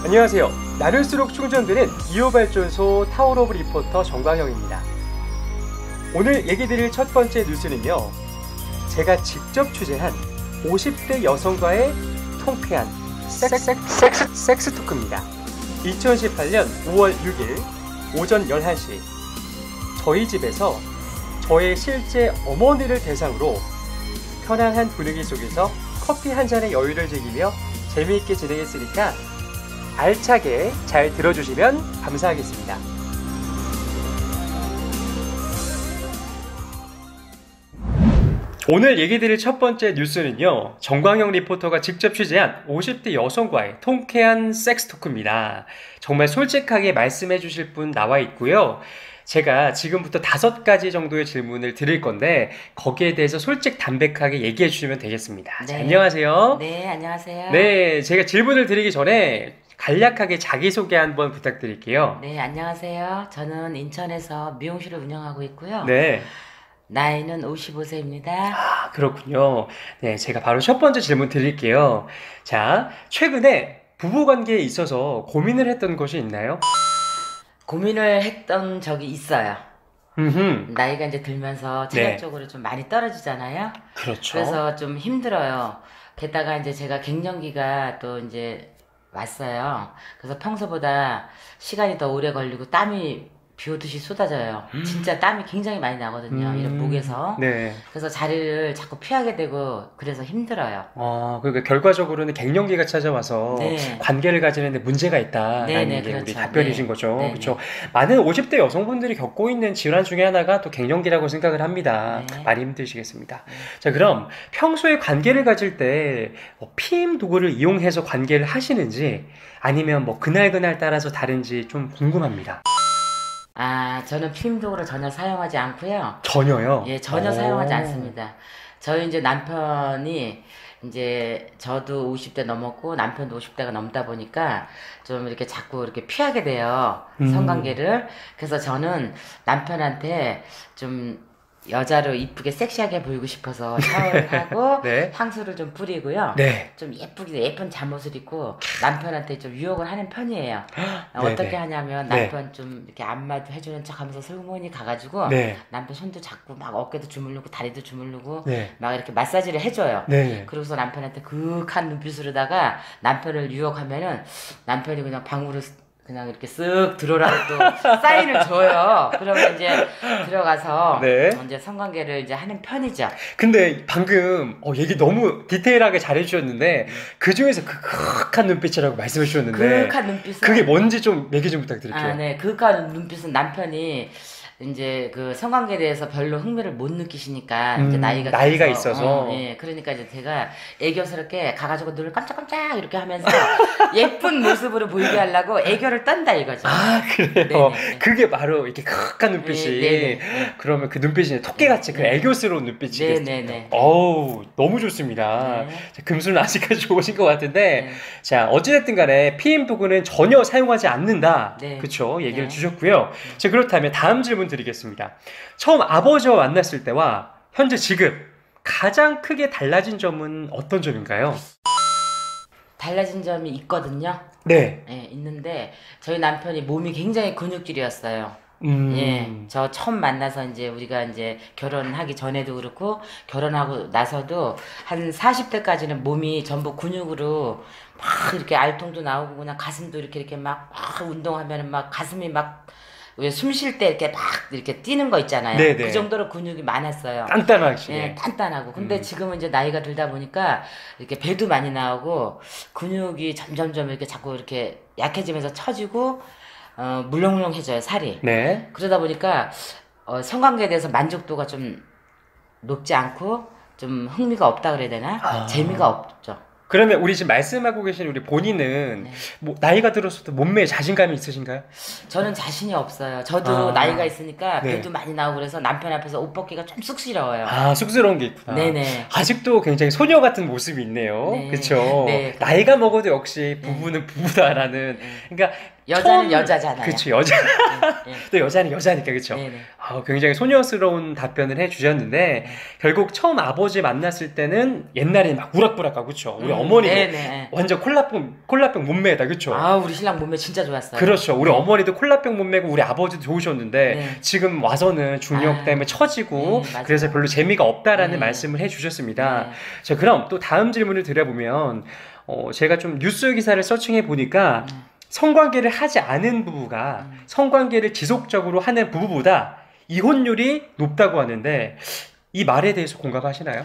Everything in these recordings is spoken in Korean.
안녕하세요. 나를수록 충전되는 기후발전소 타워 오브 리포터 정광영입니다. 오늘 얘기 드릴 첫 번째 뉴스는요. 제가 직접 취재한 50대 여성과의 통쾌한 섹스 토크입니다. 2018년 5월 6일 오전 11시 저희 집에서 저의 실제 어머니를 대상으로 편안한 분위기 속에서 커피 한 잔의 여유를 즐기며 재미있게 진행했으니까 알차게 잘 들어주시면 감사하겠습니다. 오늘 얘기 드릴 첫 번째 뉴스는요. 정광영 리포터가 직접 취재한 50대 여성과의 통쾌한 섹스 토크입니다. 정말 솔직하게 말씀해 주실 분 나와 있고요. 제가 지금부터 5가지 정도의 질문을 드릴 건데 거기에 대해서 솔직 담백하게 얘기해 주시면 되겠습니다. 네. 자, 안녕하세요. 네, 안녕하세요. 네, 제가 질문을 드리기 전에 간략하게 자기소개 한번 부탁드릴게요. 네, 안녕하세요. 저는 인천에서 미용실을 운영하고 있고요. 네. 나이는 55세입니다. 아, 그렇군요. 네, 제가 바로 첫 번째 질문 드릴게요. 자, 최근에 부부관계에 있어서 고민을 했던 것이 있나요? 고민을 했던 적이 있어요. 나이가 이제 들면서 네. 체력적으로 좀 많이 떨어지잖아요. 그렇죠. 그래서 좀 힘들어요. 게다가 이제 제가 갱년기가 또 이제 왔어요. 그래서 평소보다 시간이 더 오래 걸리고 땀이 비 오듯이 쏟아져요. 진짜 땀이 굉장히 많이 나거든요. 이런 목에서. 네. 그래서 자리를 자꾸 피하게 되고 그래서 힘들어요. 그러니까 결과적으로는 갱년기가 찾아와서 네. 관계를 가지는데 문제가 있다라는 네네, 게 우리 그렇죠. 답변이신 네. 거죠. 네네. 그렇죠. 많은 50대 여성분들이 겪고 있는 질환 중에 하나가 또 갱년기라고 생각을 합니다. 네. 많이 힘드시겠습니다. 자, 그럼 평소에 관계를 가질 때 피임 도구를 이용해서 관계를 하시는지 아니면 뭐 그날 따라서 다른지 좀 궁금합니다. 저는 피임 도구를 전혀 사용하지 않고요. 전혀요? 예, 전혀 사용하지 않습니다. 저희 이제 남편이 이제 저도 50대 넘었고 남편도 50대가 넘다 보니까 좀 이렇게 자꾸 이렇게 피하게 돼요. 성관계를. 그래서 저는 남편한테 좀 여자로 이쁘게 섹시하게 보이고 싶어서 샤워를 하고 네. 향수를 좀 뿌리고요. 네. 좀 예쁜 잠옷을 입고 남편한테 좀 유혹을 하는 편이에요. 어떻게 네네. 하냐면 네. 남편 좀 이렇게 안마도 해주는 척 하면서 슬그머니 가가지고 네. 남편 손도 잡고 막 어깨도 주물르고 다리도 주물르고 네. 막 이렇게 마사지를 해줘요. 네. 그러고서 남편한테 그윽한 눈빛으로다가 남편을 유혹하면은 남편이 그냥 방으로 그냥 이렇게 쓱 들어오라고 또 사인을 줘요. 그러면 이제 들어가서 네. 이제 성관계를 이제 하는 편이죠. 근데 방금 얘기 너무 디테일하게 잘해주셨는데 그 중에서 그 그윽한 눈빛이라고 말씀해 주셨는데 그윽한 눈빛은 그게 뭔지 좀 얘기 좀 부탁드릴게요. 네, 그윽한 눈빛은 남편이 이제 그 성관계에 대해서 별로 흥미를 못 느끼시니까 이제 나이가 있어서 예, 그러니까 이제 제가 애교스럽게 가가지고 눈을 깜짝깜짝 이렇게 하면서 예쁜 모습으로 보이게 하려고 애교를 떤다 이거죠. 아, 그래요? 네네. 그게 바로 이렇게 그윽한 눈빛이 네네. 그러면 그 눈빛이 토끼같이 그 네. 애교스러운 눈빛이겠죠. 네네네. 어우, 너무 좋습니다. 네. 자, 금수는 아직까지 좋으신 것 같은데 네. 자, 어찌됐든 간에 피임 도구는 전혀 사용하지 않는다. 네. 그쵸? 얘기를 네. 주셨고요. 자, 그렇다면 다음 질문 드리겠습니다. 처음 아버지와 만났을 때와 현재 지금 가장 크게 달라진 점은 어떤 점인가요? 달라진 점이 있거든요. 네. 예, 있는데 저희 남편이 몸이 굉장히 근육질이었어요. 음. 예, 저 처음 만나서 이제 우리가 이제 결혼하기 전에도 그렇고 결혼하고 나서도 한 40대까지는 몸이 전부 근육으로 막 이렇게 알통도 나오고 그냥 가슴도 이렇게 막 운동하면은 막 가슴이 막 왜 숨 쉴 때 이렇게 막 이렇게 뛰는 거 있잖아요. 네네. 그 정도로 근육이 많았어요. 단단하시네. 예, 단단하고. 근데 지금은 이제 나이가 들다 보니까 이렇게 배도 많이 나오고 근육이 점점점 이렇게 자꾸 이렇게 약해지면서 처지고 물렁물렁해져요, 살이. 네. 그러다 보니까 성관계에 대해서 만족도가 좀 높지 않고 좀 흥미가 없다 그래야 되나? 재미가 없죠. 그러면 우리 지금 말씀하고 계신 우리 본인은 네. 뭐 나이가 들었어도 몸매에 자신감이 있으신가요? 저는 자신이 없어요. 저도 나이가 있으니까 네. 배도 많이 나오고 그래서 남편 앞에서 옷 벗기가 좀 쑥스러워요. 쑥스러운 게 있구나. 네네. 아직도 굉장히 소녀 같은 모습이 있네요. 네. 그쵸? 네. 나이가 먹어도 역시 부부는 부부다라는. 그러니까 여자는 여자잖아요. 그쵸, 여자. 네, 네. 또 여자는 여자니까, 그쵸. 네네. 굉장히 소녀스러운 답변을 해주셨는데, 결국 처음 아버지 만났을 때는 옛날에 막 우락부락하고, 그쵸. 우리 어머니도 네네. 완전 콜라병 몸매다, 그쵸. 아, 우리 신랑 몸매 진짜 좋았어요. 그렇죠. 우리 네. 어머니도 콜라병 몸매고 우리 아버지도 좋으셨는데 네. 지금 와서는 중력 아, 때문에 처지고 네, 맞아요. 그래서 별로 재미가 없다라는 네. 말씀을 해주셨습니다. 네. 자, 그럼 또 다음 질문을 드려보면 제가 좀 뉴스 기사를 서칭해 보니까 성관계를 하지 않은 부부가 성관계를 지속적으로 하는 부부보다 이혼율이 높다고 하는데 이 말에 대해서 공감하시나요?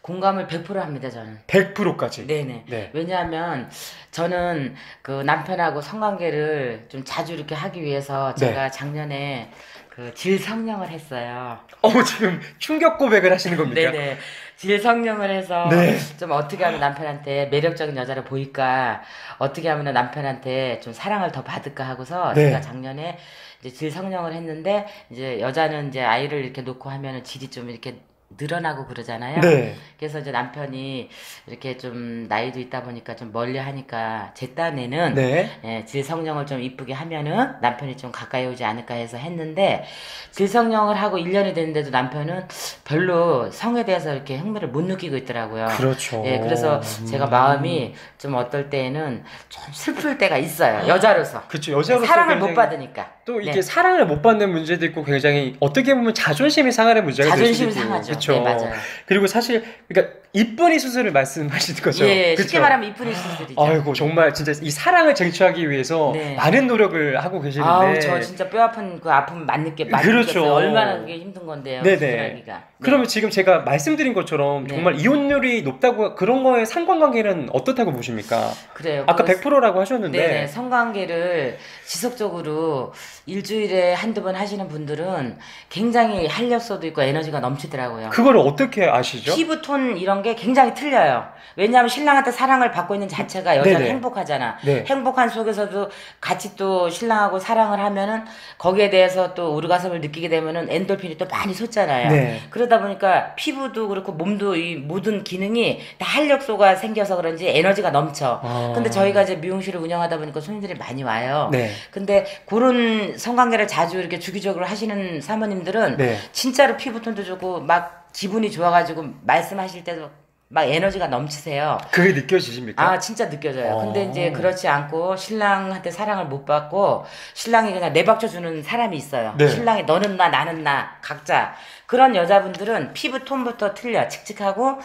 공감을 100% 합니다, 저는. 100%까지. 네네. 네. 왜냐하면 저는 그 남편하고 성관계를 좀 자주 이렇게 하기 위해서 네. 제가 작년에 그 질성령을 했어요. 지금 충격 고백을 하시는 겁니까? 네네. 질성령을 해서 네. 좀 어떻게 하면 남편한테 매력적인 여자를 보일까, 어떻게 하면 남편한테 좀 사랑을 더 받을까 하고서 네. 제가 작년에 이제 질성령을 했는데 이제 여자는 이제 아이를 이렇게 놓고 하면은 질이 좀 이렇게 늘어나고 그러잖아요. 네. 그래서 이제 남편이 이렇게 좀 나이도 있다 보니까 좀 멀리 하니까 제 딴에는 네. 예, 질성령을 좀 이쁘게 하면은 남편이 좀 가까이 오지 않을까 해서 했는데 질성령을 하고 1년이 됐는데도 남편은 별로 성에 대해서 이렇게 흥미를 못 느끼고 있더라고요. 그렇죠. 예, 그래서 제가 마음이 좀 어떨 때는 좀 슬플 때가 있어요. 여자로서. 그렇죠. 여자로서 사랑을 못 굉장히 받으니까. 또 이게 네. 사랑을 못 받는 문제도 있고 굉장히 어떻게 보면 자존심이 상하는 문제가 될 수도 자존심이 있고. 상하죠. 그렇죠. 네, 맞아요. 그리고 사실 그러니까 이쁜이 수술을 말씀하시는 거죠. 예, 쉽게 그렇죠? 말하면 이쁜이 수술이죠. 아이고 정말 진짜 이 사랑을 쟁취하기 위해서 네. 많은 노력을 하고 계시는데. 아우, 저 진짜 뼈 아픈 그 아픔 많이 그렇죠. 느꼈어요. 얼마나 그게 힘든 건데요. 네네. 수술하기가. 네. 그러면 지금 제가 말씀드린 것처럼 네. 정말 이혼율이 높다고 그런 거에 상관관계는 어떻다고 보십니까? 그래요. 아까 그 100%라고 하셨는데. 네네. 성관계를 지속적으로 일주일에 한두 번 하시는 분들은 굉장히 활력소도 있고 에너지가 넘치더라고요. 그걸 어떻게 아시죠? 피부톤 이런 게 굉장히 틀려요. 왜냐하면 신랑한테 사랑을 받고 있는 자체가 여자는 네네. 행복하잖아. 네. 행복한 속에서도 같이 또 신랑하고 사랑을 하면은 거기에 대해서 또 오르가즘을 느끼게 되면은 엔돌핀이 또 많이 솟잖아요. 네. 그러다 보니까 피부도 그렇고 몸도 이 모든 기능이 다 활력소가 생겨서 그런지 에너지가 넘쳐. 근데 저희가 이제 미용실을 운영하다 보니까 손님들이 많이 와요. 네. 근데 그런 성관계를 자주 이렇게 주기적으로 하시는 사모님들은 네. 진짜로 피부톤도 좋고 막 기분이 좋아가지고 말씀하실 때도 막 에너지가 넘치세요. 그게 느껴지십니까? 아, 진짜 느껴져요. 근데 이제 그렇지 않고 신랑한테 사랑을 못 받고 신랑이 그냥 내박쳐주는 사람이 있어요. 네. 신랑이 너는 나 나는 나 각자. 그런 여자분들은 피부 톤부터 틀려. 칙칙하고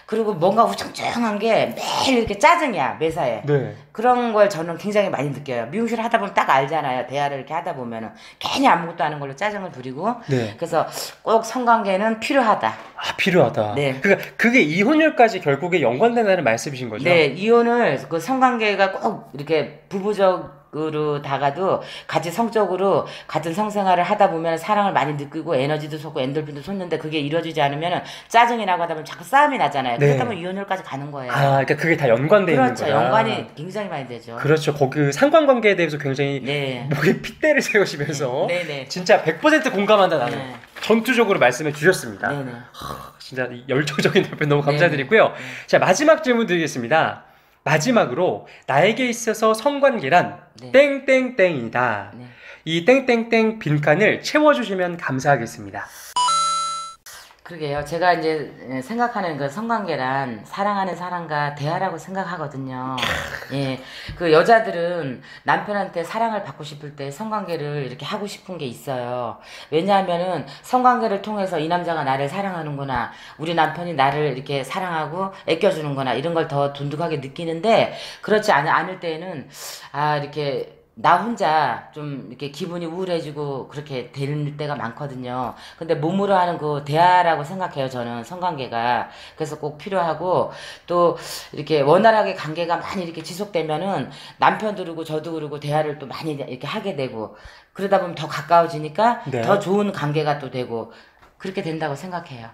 그리고 뭔가 우청청한 게 매일 이렇게 짜증이야 매사에. 네. 그런 걸 저는 굉장히 많이 느껴요. 미용실 하다 보면 딱 알잖아요. 대화를 이렇게 하다 보면은 괜히 아무것도 아닌 걸로 짜증을 부리고. 네. 그래서 꼭 성관계는 필요하다. 아, 필요하다. 네. 그러니까 그게 이혼율까지 결국에 연관된다는 말씀이신 거죠? 네, 이혼을 그 성관계가 꼭 이렇게 부부적으로 다가도 같이 성적으로 같은 성생활을 하다 보면 사랑을 많이 느끼고 에너지도 솟고 엔돌핀도 솟는데 그게 이루어지지 않으면 짜증이 나고 하다 보면 자꾸 싸움이 나잖아요. 네. 그러다 보면 이혼율까지 가는 거예요. 아, 그러니까 그게 다 연관돼 있는 그렇죠. 거다. 연관이 굉장히 많이 되죠. 그렇죠. 거기 상관관계에 대해서 굉장히 네. 목에 핏대를 세우시면서 네네. 진짜 100% 공감한다 나는. 네. 전투적으로 말씀해 주셨습니다. 네네. 진짜 이 열정적인 답변 너무 감사드리고요. 자, 마지막 질문 드리겠습니다. 마지막으로 나에게 있어서 성관계란 네. 땡땡땡이다. 네. 이 땡땡땡 빈칸을 채워주시면 감사하겠습니다. 그러게요. 제가 이제 생각하는 그 성관계란 사랑하는 사람과 대화라고 생각하거든요. 예. 그 여자들은 남편한테 사랑을 받고 싶을 때 성관계를 이렇게 하고 싶은 게 있어요. 왜냐하면은 성관계를 통해서 이 남자가 나를 사랑하는구나. 우리 남편이 나를 이렇게 사랑하고 아껴주는구나. 이런 걸 더 돈독하게 느끼는데 그렇지 않을 때에는 아, 이렇게 나 혼자 좀 이렇게 기분이 우울해지고 그렇게 될 때가 많거든요. 근데 몸으로 하는 그 대화라고 생각해요, 저는 성관계가. 그래서 꼭 필요하고 또 이렇게 원활하게 관계가 많이 이렇게 지속되면은 남편도 그러고 저도 그러고 대화를 또 많이 이렇게 하게 되고 그러다 보면 더 가까워지니까 네. 더 좋은 관계가 또 되고 그렇게 된다고 생각해요.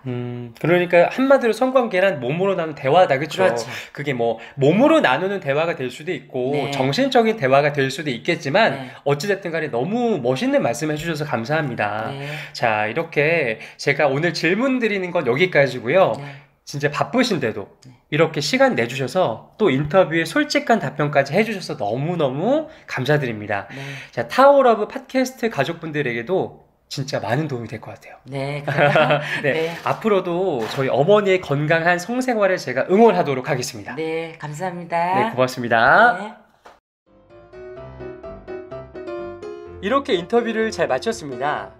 그러니까 한마디로 성관계란 몸으로 나눈 대화다, 그쵸? 그렇죠. 그게 뭐 몸으로 나누는 대화가 될 수도 있고 네. 정신적인 대화가 될 수도 있겠지만 네. 어찌됐든 간에 너무 멋있는 말씀 해주셔서 감사합니다. 네. 자, 이렇게 제가 오늘 질문 드리는 건 여기까지고요. 네. 진짜 바쁘신데도 이렇게 시간 내주셔서 또 인터뷰에 솔직한 답변까지 해주셔서 너무너무 감사드립니다. 네. 자, 타워러브 팟캐스트 가족분들에게도 진짜 많은 도움이 될 것 같아요. 네, 그래요? 네, 네. 앞으로도 저희 어머니의 건강한 성생활을 제가 응원하도록 하겠습니다. 네, 감사합니다. 네, 고맙습니다. 네. 이렇게 인터뷰를 잘 마쳤습니다.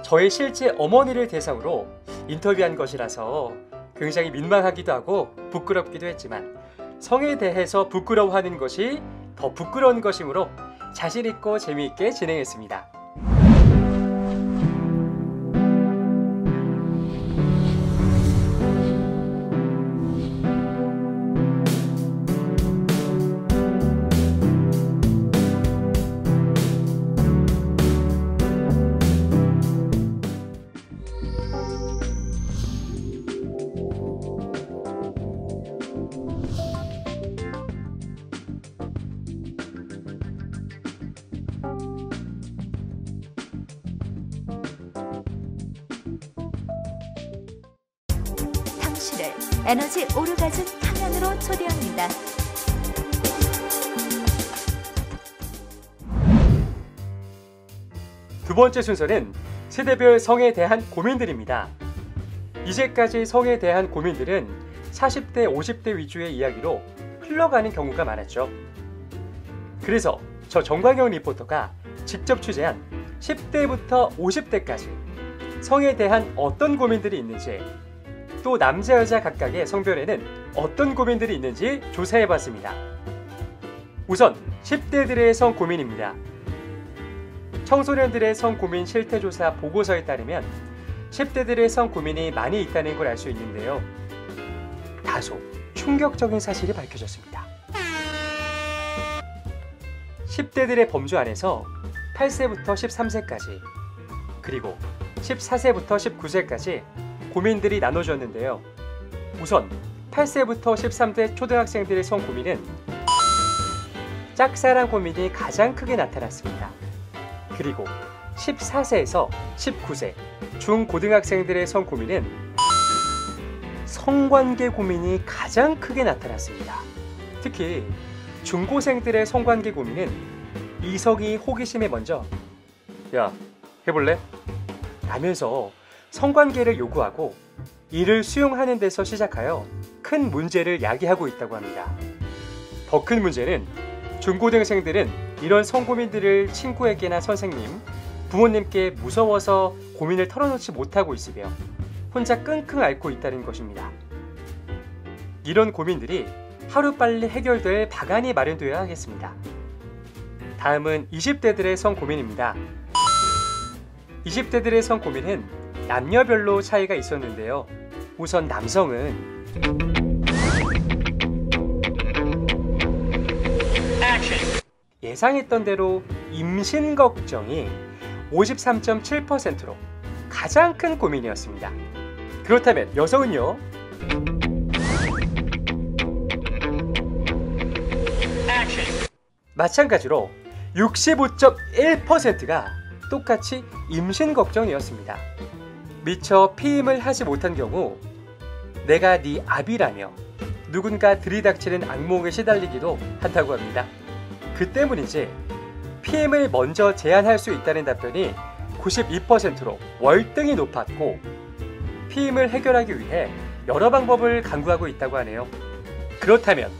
저의 실제 어머니를 대상으로 인터뷰한 것이라서 굉장히 민망하기도 하고 부끄럽기도 했지만 성에 대해서 부끄러워하는 것이 더 부끄러운 것이므로 자신 있고 재미있게 진행했습니다. 당신을 에너지 오르가즘 탕양으로 초대합니다. 두 번째 순서는 세대별 성에 대한 고민들입니다. 이제까지 성에 대한 고민들은 40대, 50대 위주의 이야기로 흘러가는 경우가 많았죠. 그래서 저 정광영 리포터가 직접 취재한 10대부터 50대까지 성에 대한 어떤 고민들이 있는지, 또 남자 여자 각각의 성별에는 어떤 고민들이 있는지 조사해봤습니다. 우선 10대들의 성 고민입니다. 청소년들의 성 고민 실태조사 보고서에 따르면 10대들의 성 고민이 많이 있다는 걸 알 수 있는데요. 다소 충격적인 사실이 밝혀졌습니다. 10대들의 범주 안에서 8세부터 13세까지, 그리고 14세부터 19세까지 고민들이 나눠졌는데요. 우선 8세부터 13세 초등학생들의 성 고민은 짝사랑 고민이 가장 크게 나타났습니다. 그리고 14세에서 19세 중고등학생들의 성 고민은 성관계 고민이 가장 크게 나타났습니다. 특히 중고생들의 성관계 고민은 이성이 호기심에 먼저 "야, 해볼래?" 라면서 성관계를 요구하고 이를 수용하는 데서 시작하여 큰 문제를 야기하고 있다고 합니다. 더 큰 문제는 중고등생들은 이런 성고민들을 친구에게나 선생님, 부모님께 무서워서 고민을 털어놓지 못하고 있으며 혼자 끙끙 앓고 있다는 것입니다. 이런 고민들이 하루빨리 해결될 방안이 마련되어야 하겠습니다. 다음은 20대들의 성 고민입니다. 20대들의 성 고민은 남녀별로 차이가 있었는데요. 우선 남성은 예상했던 대로 임신 걱정이 53.7%로 가장 큰 고민이었습니다. 그렇다면 여성은요? 마찬가지로 65.1%가 똑같이 임신 걱정이었습니다. 미처 피임을 하지 못한 경우 내가 네 아비라며 누군가 들이닥치는 악몽에 시달리기도 한다고 합니다. 그 때문인지 피임을 먼저 제한할 수 있다는 답변이 92%로 월등히 높았고, 피임을 해결하기 위해 여러 방법을 강구하고 있다고 하네요. 그렇다면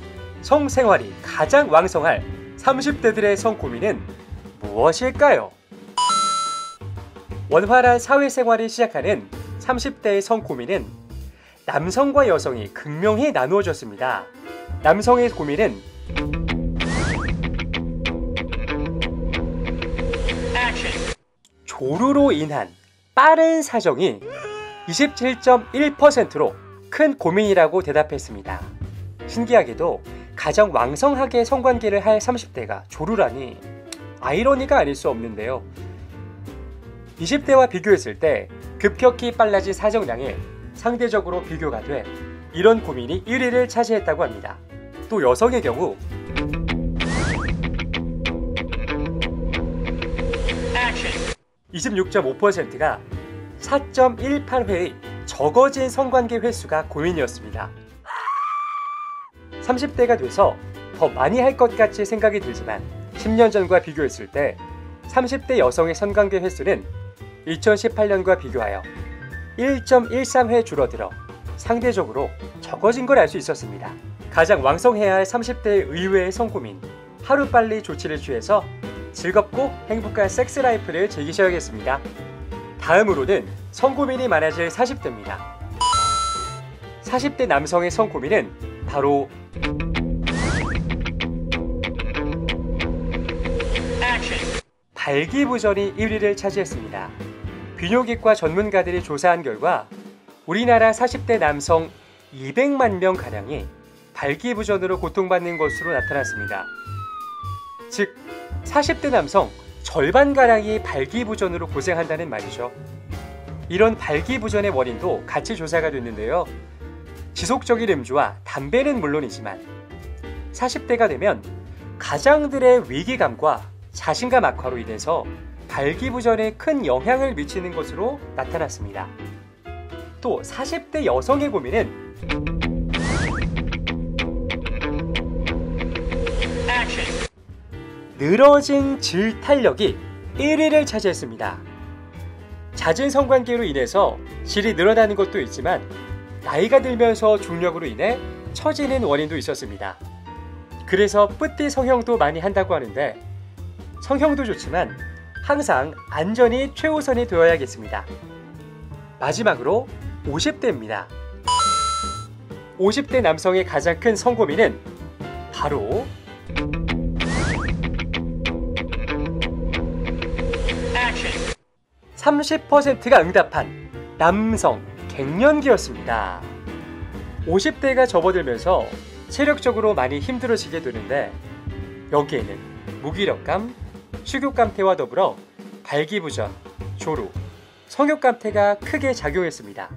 성생활이 가장 왕성할 30대들의 성고민은 무엇일까요? 원활한 사회생활을 시작하는 30대의 성고민은 남성과 여성이 극명히 나누어졌습니다. 남성의 고민은 조루로 인한 빠른 사정이 27.1%로 큰 고민이라고 대답했습니다. 신기하게도 가장 왕성하게 성관계를 할 30대가 조루라니 아이러니가 아닐 수 없는데요. 20대와 비교했을 때 급격히 빨라진 사정량에 상대적으로 비교가 돼 이런 고민이 1위를 차지했다고 합니다. 또 여성의 경우 26.5%가 4.18회의 적어진 성관계 횟수가 고민이었습니다. 30대가 돼서 더 많이 할 것 같이 생각이 들지만 10년 전과 비교했을 때 30대 여성의 성관계 횟수는 2018년과 비교하여 1.13회 줄어들어 상대적으로 적어진 걸 알 수 있었습니다. 가장 왕성해야 할 30대의 의외의 성고민, 하루빨리 조치를 취해서 즐겁고 행복한 섹스 라이프를 즐기셔야겠습니다. 다음으로는 성고민이 많아질 40대입니다. 40대 남성의 성고민은 바로 발기부전이 1위를 차지했습니다. 비뇨기과 전문가들이 조사한 결과 우리나라 40대 남성 200만 명가량이 발기부전으로 고통받는 것으로 나타났습니다. 즉 40대 남성 절반가량이 발기부전으로 고생한다는 말이죠. 이런 발기부전의 원인도 같이 조사가 됐는데요. 지속적인 음주와 담배는 물론이지만 40대가 되면 가장들의 위기감과 자신감 악화로 인해서 발기부전에 큰 영향을 미치는 것으로 나타났습니다. 또 40대 여성의 고민은 늘어진 질 탄력이 1위를 차지했습니다. 잦은 성관계로 인해서 질이 늘어나는 것도 있지만 나이가 들면서 중력으로 인해 처지는 원인도 있었습니다. 그래서 뿌띠 성형도 많이 한다고 하는데 성형도 좋지만 항상 안전이 최우선이 되어야겠습니다. 마지막으로 50대입니다. 50대 남성의 가장 큰 성고민은 바로 30%가 응답한 남성 갱년기였습니다. 50대가 접어들면서 체력적으로 많이 힘들어지게 되는데 여기에는 무기력감, 식욕감퇴와 더불어 발기부전, 조루, 성욕감퇴가 크게 작용했습니다.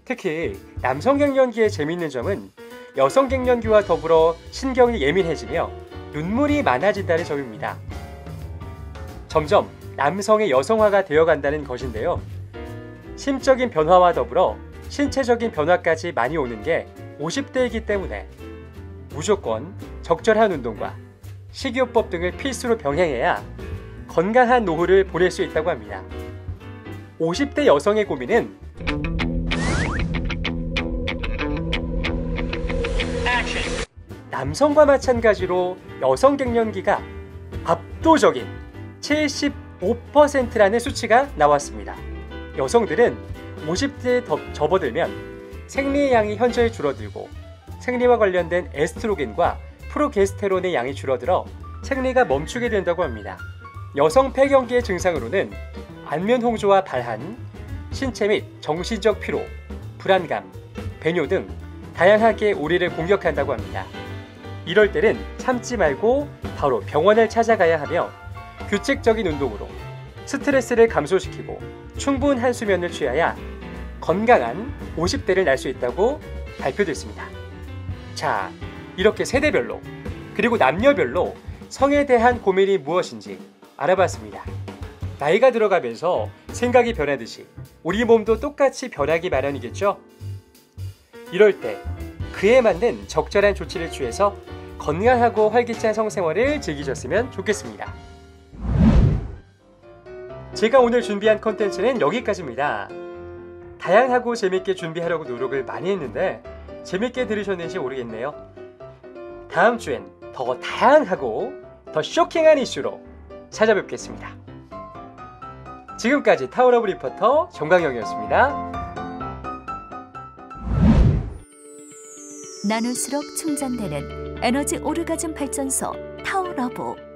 특히 남성 갱년기의 재미있는 점은 여성 갱년기와 더불어 신경이 예민해지며 눈물이 많아진다는 점입니다. 점점 남성의 여성화가 되어간다는 것인데요. 심적인 변화와 더불어 신체적인 변화까지 많이 오는 게 50대이기 때문에 무조건 적절한 운동과 식이요법 등을 필수로 병행해야 건강한 노후를 보낼 수 있다고 합니다. 50대 여성의 고민은 남성과 마찬가지로 여성 갱년기가 압도적인 75%라는 수치가 나왔습니다. 여성들은 50대에 접어들면 생리의 양이 현저히 줄어들고 생리와 관련된 에스트로겐과 프로게스테론의 양이 줄어들어 생리가 멈추게 된다고 합니다. 여성 폐경기의 증상으로는 안면 홍조와 발한, 신체 및 정신적 피로, 불안감, 배뇨 등 다양하게 우리를 공격한다고 합니다. 이럴 때는 참지 말고 바로 병원을 찾아가야 하며 규칙적인 운동으로 스트레스를 감소시키고 충분한 수면을 취해야 건강한 50대를 날 수 있다고 발표됐습니다. 자, 이렇게 세대별로 그리고 남녀별로 성에 대한 고민이 무엇인지 알아봤습니다. 나이가 들어가면서 생각이 변하듯이 우리 몸도 똑같이 변하기 마련이겠죠? 이럴 때 그에 맞는 적절한 조치를 취해서 건강하고 활기찬 성생활을 즐기셨으면 좋겠습니다. 제가 오늘 준비한 컨텐츠는 여기까지입니다. 다양하고 재밌게 준비하려고 노력을 많이 했는데 재밌게 들으셨는지 모르겠네요. 다음 주엔 더 다양하고 더 쇼킹한 이슈로 찾아뵙겠습니다. 지금까지 타워러브 리포터 정강영이었습니다. 나눌수록 충전되는 에너지 오르가즘 발전소 타워러브.